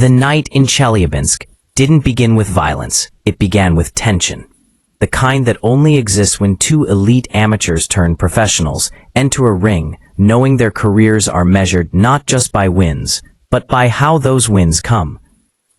The night in Chelyabinsk didn't begin with violence, it began with tension. The kind that only exists when two elite amateurs turned professionals enter a ring, knowing their careers are measured not just by wins, but by how those wins come.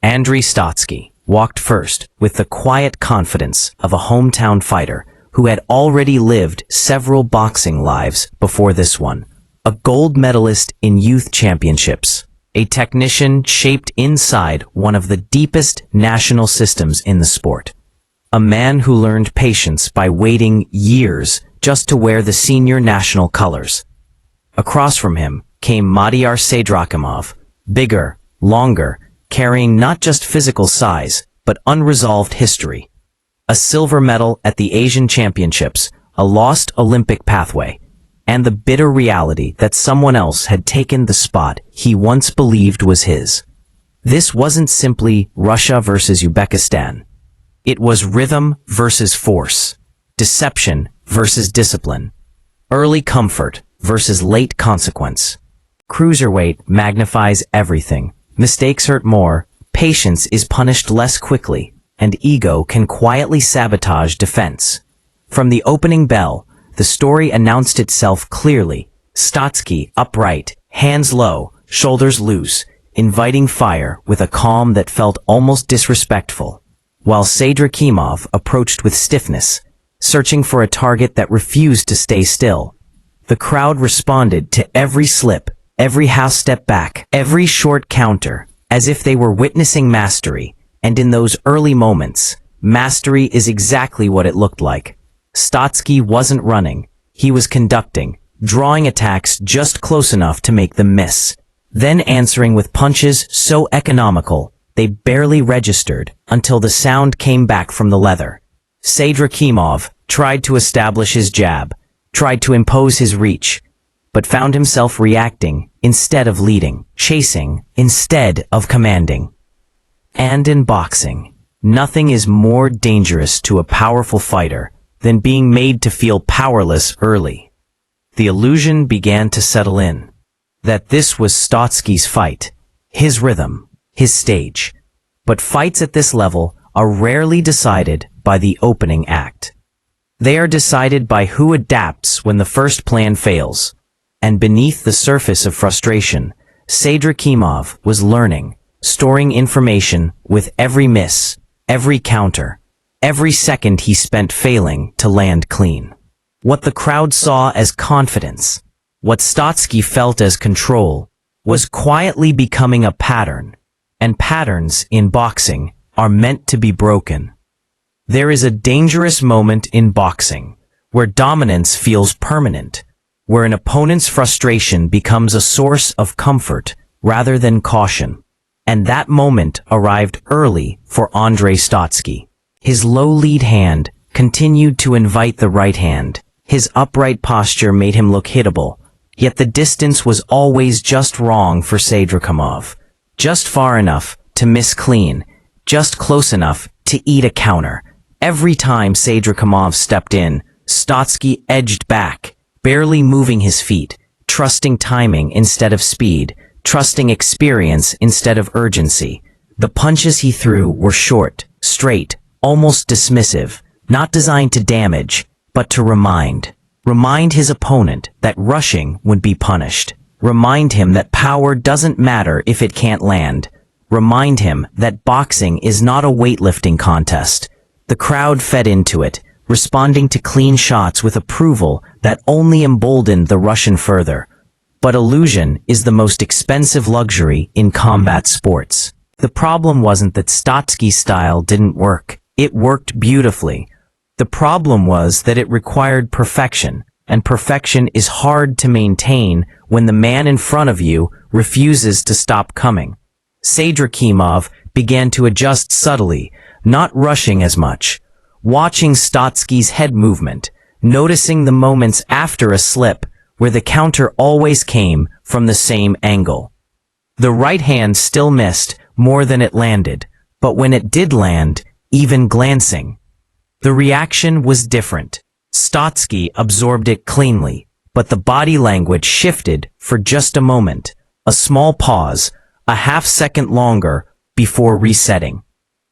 Andrey Stotsky walked first with the quiet confidence of a hometown fighter who had already lived several boxing lives before this one. A gold medalist in youth championships, a technician shaped inside one of the deepest national systems in the sport. A man who learned patience by waiting years just to wear the senior national colors. Across from him came Madiyar Saydrakhimov, bigger, longer, carrying not just physical size, but unresolved history. A silver medal at the Asian Championships, a lost Olympic pathway, and the bitter reality that someone else had taken the spot he once believed was his. This wasn't simply Russia versus Uzbekistan. It was rhythm versus force, deception versus discipline, early comfort versus late consequence. Cruiserweight magnifies everything. Mistakes hurt more, patience is punished less quickly, and ego can quietly sabotage defense. From the opening bell, the story announced itself clearly. Stotsky upright, hands low, shoulders loose, inviting fire with a calm that felt almost disrespectful, while Saydrakhimov approached with stiffness, searching for a target that refused to stay still. The crowd responded to every slip, every half step back, every short counter, as if they were witnessing mastery, and in those early moments, mastery is exactly what it looked like. Stotsky wasn't running, he was conducting, drawing attacks just close enough to make them miss, then answering with punches so economical they barely registered until the sound came back from the leather. Saydrakhimov tried to establish his jab, tried to impose his reach, but found himself reacting instead of leading, chasing instead of commanding. And in boxing, nothing is more dangerous to a powerful fighter than being made to feel powerless early. The illusion began to settle in that this was Stotsky's fight, his rhythm, his stage. But fights at this level are rarely decided by the opening act. They are decided by who adapts when the first plan fails. And beneath the surface of frustration, Saydrakhimov was learning, storing information with every miss, every counter, every second he spent failing to land clean. What the crowd saw as confidence, what Stotsky felt as control, was quietly becoming a pattern, and patterns in boxing are meant to be broken. There is a dangerous moment in boxing where dominance feels permanent, where an opponent's frustration becomes a source of comfort rather than caution. And that moment arrived early for Andrey Stotsky. His low lead hand continued to invite the right hand. His upright posture made him look hittable, yet the distance was always just wrong for Saydrakhimov. Just far enough to miss clean, just close enough to eat a counter. Every time Saydrakhimov stepped in, Stotsky edged back, barely moving his feet, trusting timing instead of speed, trusting experience instead of urgency. The punches he threw were short, straight, almost dismissive, not designed to damage, but to remind his opponent that rushing would be punished. Remind him that power doesn't matter if it can't land. Remind him that boxing is not a weightlifting contest. The crowd fed into it, responding to clean shots with approval that only emboldened the Russian further. But illusion is the most expensive luxury in combat sports. The problem wasn't that Stotsky's style didn't work. It worked beautifully. The problem was that it required perfection, and perfection is hard to maintain when the man in front of you refuses to stop coming. Saydrakhimov began to adjust subtly, not rushing as much, watching Stotsky's head movement, noticing the moments after a slip where the counter always came from the same angle. The right hand still missed more than it landed, but when it did land, even glancing, the reaction was different. Stotsky absorbed it cleanly, but the body language shifted for just a moment. A small pause, a half second longer, before resetting.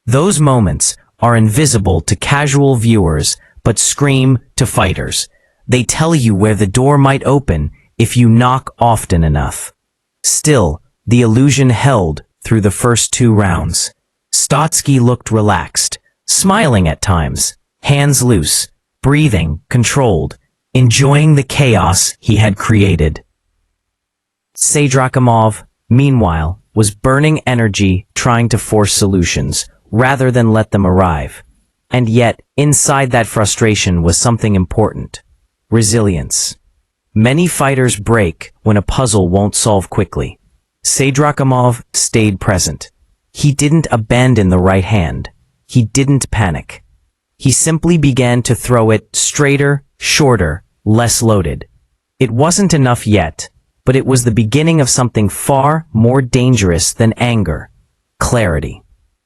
Those moments are invisible to casual viewers, but scream to fighters. They tell you where the door might open if you knock often enough. Still, the illusion held through the first 2 rounds. Stotsky looked relaxed, smiling at times, hands loose, breathing controlled, enjoying the chaos he had created. Saydrakhimov, meanwhile, was burning energy trying to force solutions, rather than let them arrive. And yet, inside that frustration was something important. Resilience. Many fighters break when a puzzle won't solve quickly. Saydrakhimov stayed present. He didn't abandon the right hand. He didn't panic. He simply began to throw it straighter, shorter, less loaded. It wasn't enough yet, but it was the beginning of something far more dangerous than anger. Clarity.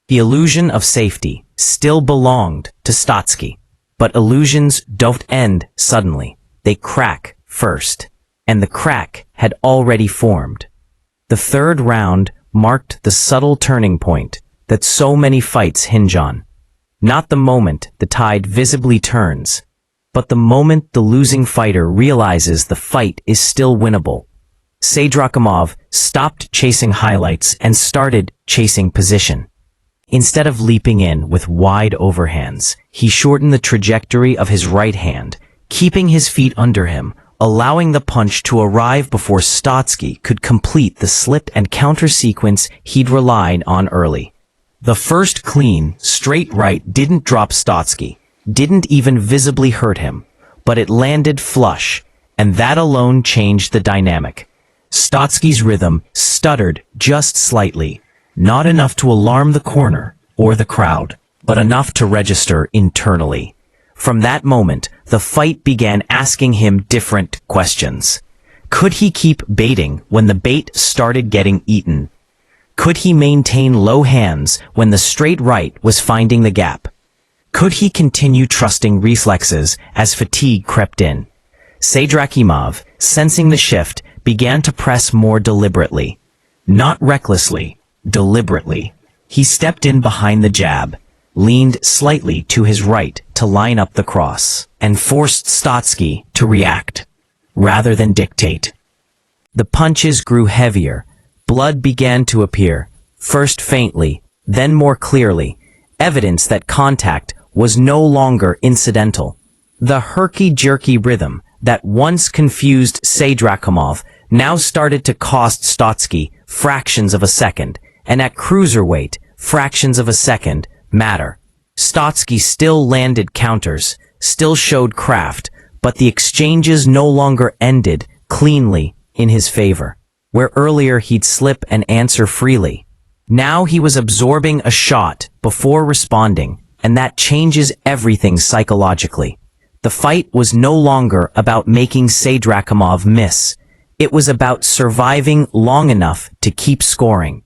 The illusion of safety still belonged to Stotsky. But illusions don't end suddenly. They crack first. And the crack had already formed. The 3rd round marked the subtle turning point that so many fights hinge on. Not the moment the tide visibly turns, but the moment the losing fighter realizes the fight is still winnable. Saydrakhimov stopped chasing highlights and started chasing position. Instead of leaping in with wide overhands, he shortened the trajectory of his right hand, keeping his feet under him, allowing the punch to arrive before Stotsky could complete the slip and counter sequence he'd relied on early. The first clean, straight right didn't drop Stotsky, didn't even visibly hurt him, but it landed flush, and that alone changed the dynamic. Stotsky's rhythm stuttered just slightly, not enough to alarm the corner or the crowd, but enough to register internally. From that moment, the fight began asking him different questions. Could he keep baiting when the bait started getting eaten? Could he maintain low hands when the straight right was finding the gap? Could he continue trusting reflexes as fatigue crept in? Saydrakhimov, sensing the shift, began to press more deliberately. Not recklessly, deliberately. He stepped in behind the jab, leaned slightly to his right to line up the cross, and forced Stotsky to react, rather than dictate. The punches grew heavier. Blood began to appear, first faintly, then more clearly, evidence that contact was no longer incidental. The herky-jerky rhythm that once confused Saydrakhimov now started to cost Stotsky fractions of a second, and at cruiserweight, fractions of a second matter. Stotsky still landed counters, still showed craft, but the exchanges no longer ended cleanly in his favor. Where earlier he'd slip and answer freely. Now he was absorbing a shot before responding, and that changes everything psychologically. The fight was no longer about making Saydrakhimov miss. It was about surviving long enough to keep scoring.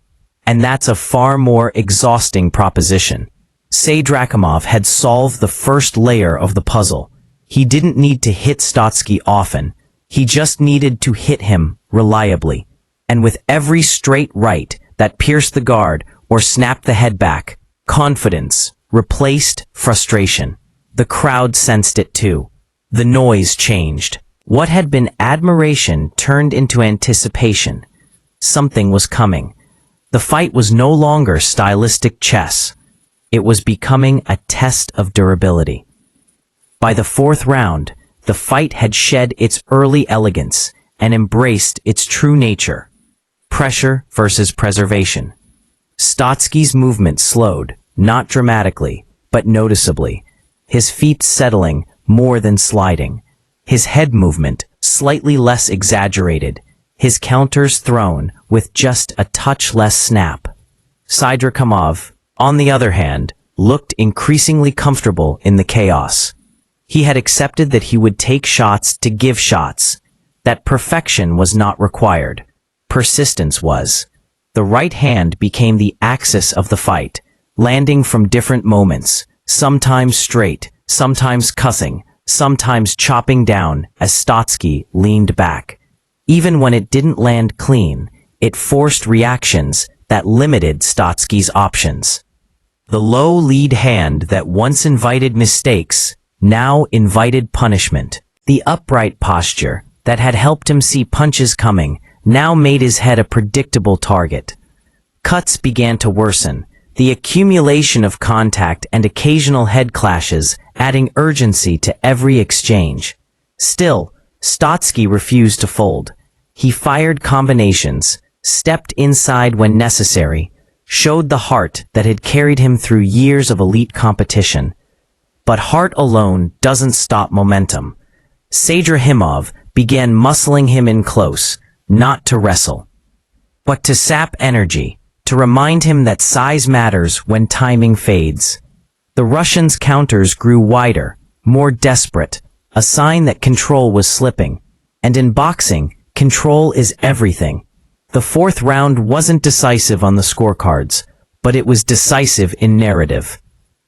And that's a far more exhausting proposition. Saydrakhimov had solved the first layer of the puzzle. He didn't need to hit Stotsky often. He just needed to hit him reliably. And with every straight right that pierced the guard or snapped the head back, confidence replaced frustration. The crowd sensed it too. The noise changed. What had been admiration turned into anticipation. Something was coming. The fight was no longer stylistic chess. It was becoming a test of durability. By the 4th round, the fight had shed its early elegance and embraced its true nature. Pressure versus preservation. Stotsky's movement slowed, not dramatically, but noticeably. His feet settling more than sliding. His head movement slightly less exaggerated. His counters thrown with just a touch less snap. Saydrakhimov, on the other hand, looked increasingly comfortable in the chaos. He had accepted that he would take shots to give shots, that perfection was not required. Persistence was. The right hand became the axis of the fight, landing from different moments, sometimes straight, sometimes cussing, sometimes chopping down as Stotsky leaned back. Even when it didn't land clean, it forced reactions that limited Stotsky's options. The low lead hand that once invited mistakes now invited punishment. The upright posture that had helped him see punches coming now made his head a predictable target. Cuts began to worsen, the accumulation of contact and occasional head clashes adding urgency to every exchange. Still, Stotsky refused to fold. He fired combinations, stepped inside when necessary, showed the heart that had carried him through years of elite competition. But heart alone doesn't stop momentum. Saydrakhimov began muscling him in close, not to wrestle, but to sap energy, to remind him that size matters when timing fades. The Russians' counters grew wider, more desperate, a sign that control was slipping. And in boxing, control is everything. The fourth round wasn't decisive on the scorecards, but it was decisive in narrative.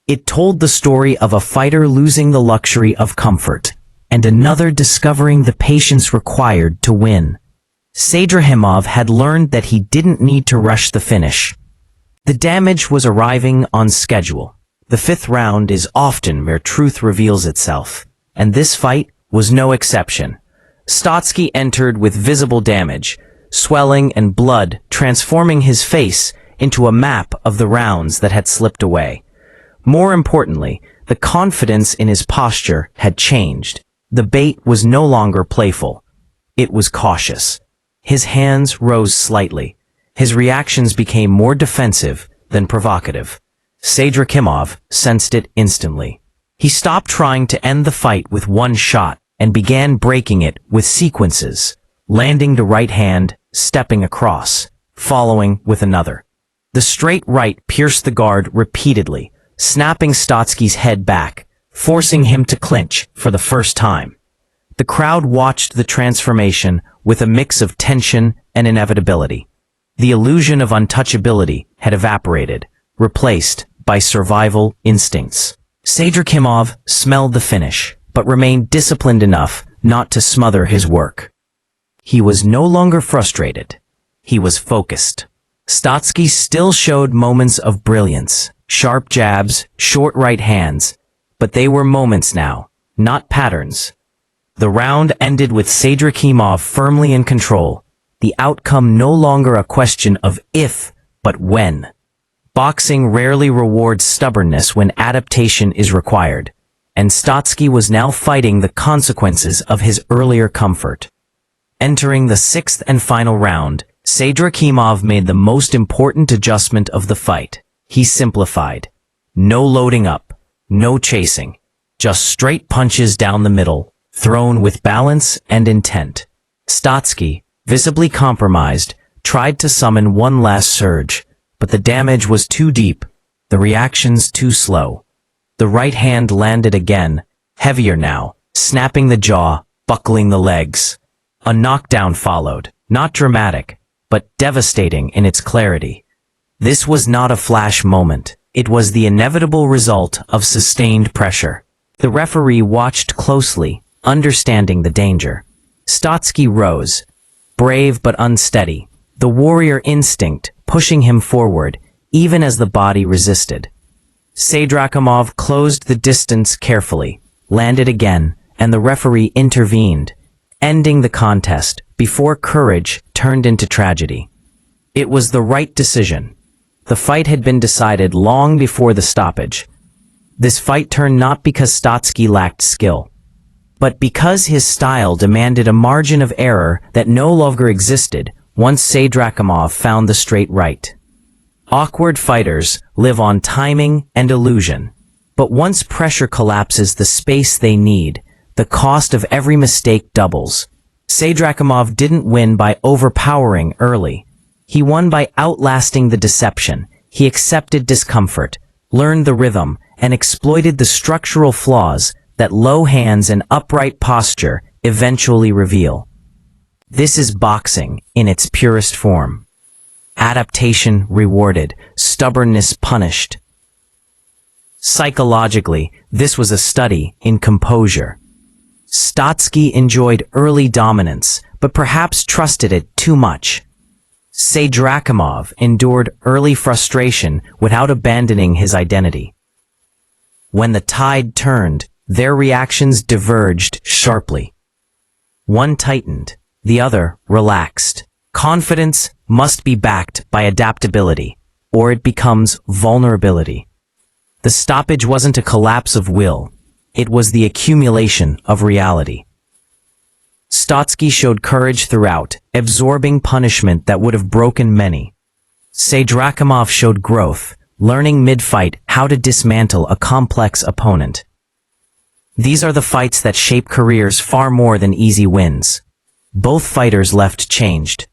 It told the story of a fighter losing the luxury of comfort, and another discovering the patience required to win. Saydrakhimov had learned that he didn't need to rush the finish. The damage was arriving on schedule. The fifth round is often where truth reveals itself, and this fight was no exception. Stotsky entered with visible damage, swelling and blood transforming his face into a map of the rounds that had slipped away. More importantly, the confidence in his posture had changed. The bait was no longer playful. It was cautious. His hands rose slightly. His reactions became more defensive than provocative. Saydrakhimov sensed it instantly. He stopped trying to end the fight with one shot and began breaking it with sequences, landing the right hand, stepping across, following with another. The straight right pierced the guard repeatedly, snapping Stotsky's head back, forcing him to clinch for the first time. The crowd watched the transformation with a mix of tension and inevitability. The illusion of untouchability had evaporated, replaced by survival instincts. Saydrakhimov smelled the finish, but remained disciplined enough not to smother his work. He was no longer frustrated. He was focused. Stotsky still showed moments of brilliance, sharp jabs, short right hands, but they were moments now, not patterns. The round ended with Saydrakhimov firmly in control, the outcome no longer a question of if, but when. Boxing rarely rewards stubbornness when adaptation is required, and Stotsky was now fighting the consequences of his earlier comfort. Entering the sixth and final round, Saydrakhimov made the most important adjustment of the fight. He simplified. No loading up, no chasing, just straight punches down the middle, thrown with balance and intent. Stotsky, visibly compromised, tried to summon one last surge, but the damage was too deep, the reactions too slow. The right hand landed again, heavier now, snapping the jaw, buckling the legs. A knockdown followed, not dramatic, but devastating in its clarity. This was not a flash moment. It was the inevitable result of sustained pressure. The referee watched closely, understanding the danger. Stotsky rose, brave but unsteady, the warrior instinct pushing him forward, even as the body resisted. Saydrakhimov closed the distance carefully, landed again, and the referee intervened, ending the contest before courage turned into tragedy. It was the right decision. The fight had been decided long before the stoppage. This fight turned not because Stotsky lacked skill, but because his style demanded a margin of error that no longer existed once Saydrakhimov found the straight right. Awkward fighters live on timing and illusion, but once pressure collapses the space they need, the cost of every mistake doubles. Saydrakhimov didn't win by overpowering early. He won by outlasting the deception. He accepted discomfort, learned the rhythm, and exploited the structural flaws that low hands and upright posture eventually reveal. This is boxing in its purest form. Adaptation rewarded, stubbornness punished. Psychologically, this was a study in composure. Stotsky enjoyed early dominance, but perhaps trusted it too much. Saydrakhimov endured early frustration without abandoning his identity. When the tide turned, their reactions diverged sharply. One tightened, the other relaxed. Confidence must be backed by adaptability, or it becomes vulnerability. The stoppage wasn't a collapse of will, it was the accumulation of reality. Stotsky showed courage throughout, absorbing punishment that would have broken many. Saydrakhimov showed growth, learning mid-fight how to dismantle a complex opponent. These are the fights that shape careers far more than easy wins. Both fighters left changed.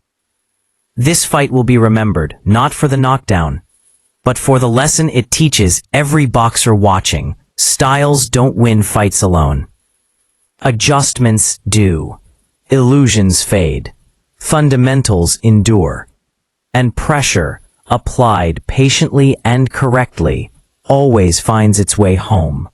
This fight will be remembered, not for the knockdown, but for the lesson it teaches every boxer watching. Styles don't win fights alone. Adjustments do. Illusions fade. Fundamentals endure. And pressure, applied patiently and correctly, always finds its way home.